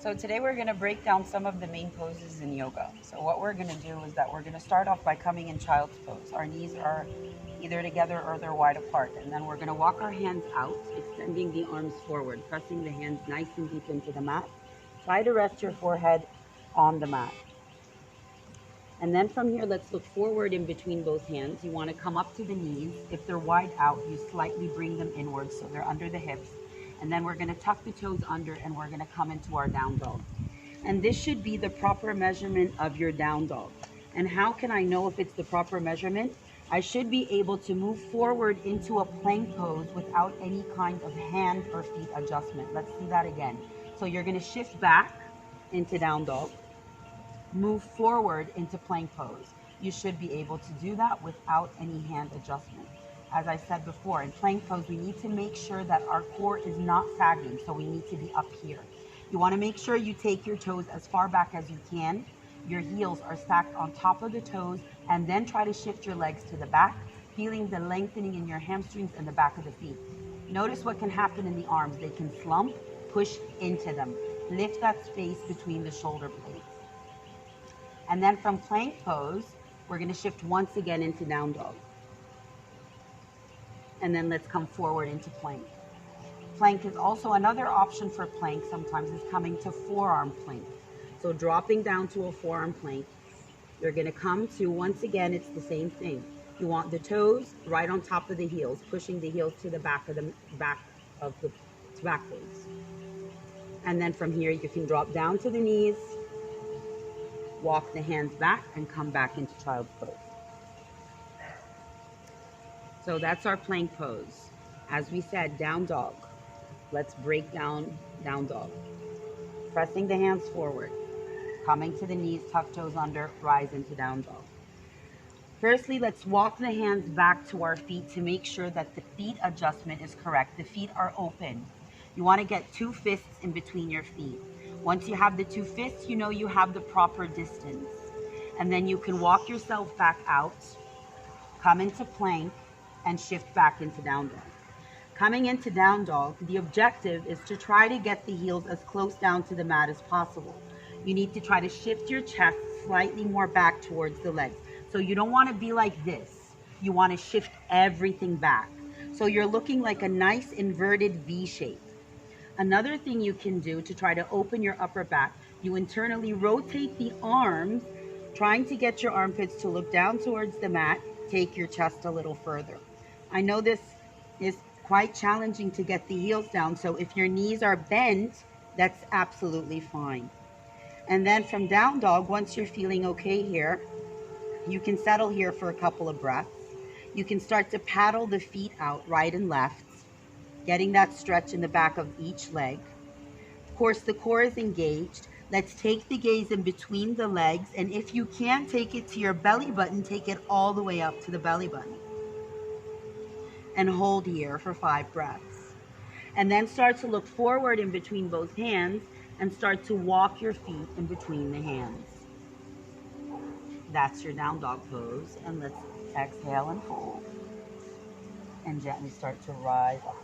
So today we're going to break down some of the main poses in yoga. So what we're going to do is that we're going to start off by coming in child's pose. Our knees are either together or they're wide apart. And then we're going to walk our hands out, extending the arms forward, pressing the hands nice and deep into the mat. Try to rest your forehead on the mat. And then from here, let's look forward in between both hands. You want to come up to the knees. If they're wide out, you slightly bring them inwards so they're under the hips. And then we're going to tuck the toes under and we're going to come into our down dog. And this should be the proper measurement of your down dog. And how can I know if it's the proper measurement? I should be able to move forward into a plank pose without any kind of hand or feet adjustment. Let's do that again. So you're going to shift back into down dog, move forward into plank pose. You should be able to do that without any hand adjustment. As I said before, in plank pose, we need to make sure that our core is not sagging, so we need to be up here. You want to make sure you take your toes as far back as you can. Your heels are stacked on top of the toes, and then try to shift your legs to the back, feeling the lengthening in your hamstrings and the back of the feet. Notice what can happen in the arms. They can slump, push into them. Lift that space between the shoulder blades. And then from plank pose, we're going to shift once again into down dog. And then let's come forward into plank. Plank is also another option for plank sometimes is coming to forearm plank. So dropping down to a forearm plank, you're going to come to, once again, it's the same thing. You want the toes right on top of the heels, pushing the heels to the back of the backwards. And then from here, you can drop down to the knees, walk the hands back, and come back into child's pose. So that's our plank pose. As we said, down dog. Let's break down down dog. Pressing the hands forward, coming to the knees, tuck toes under, rise into down dog. Firstly, let's walk the hands back to our feet to make sure that the feet adjustment is correct. The feet are open. You want to get 2 fists in between your feet. Once you have the 2 fists, you know you have the proper distance. And then you can walk yourself back out, come into plank, and shift back into down dog. Coming into down dog, the objective is to try to get the heels as close down to the mat as possible. You need to try to shift your chest slightly more back towards the legs. So you don't want to be like this. You want to shift everything back. So you're looking like a nice inverted V shape. Another thing you can do to try to open your upper back, you internally rotate the arms, trying to get your armpits to look down towards the mat. Take your chest a little further. I know this is quite challenging to get the heels down, so if your knees are bent, that's absolutely fine. And then from down dog, once you're feeling okay here, you can settle here for a couple of breaths. You can start to paddle the feet out right and left, getting that stretch in the back of each leg. Of course, the core is engaged. Let's take the gaze in between the legs, and if you can't take it to your belly button, take it all the way up to the belly button. And hold here for 5 breaths. And then start to look forward in between both hands and start to walk your feet in between the hands. That's your down dog pose. And let's exhale and fold. And gently start to rise up.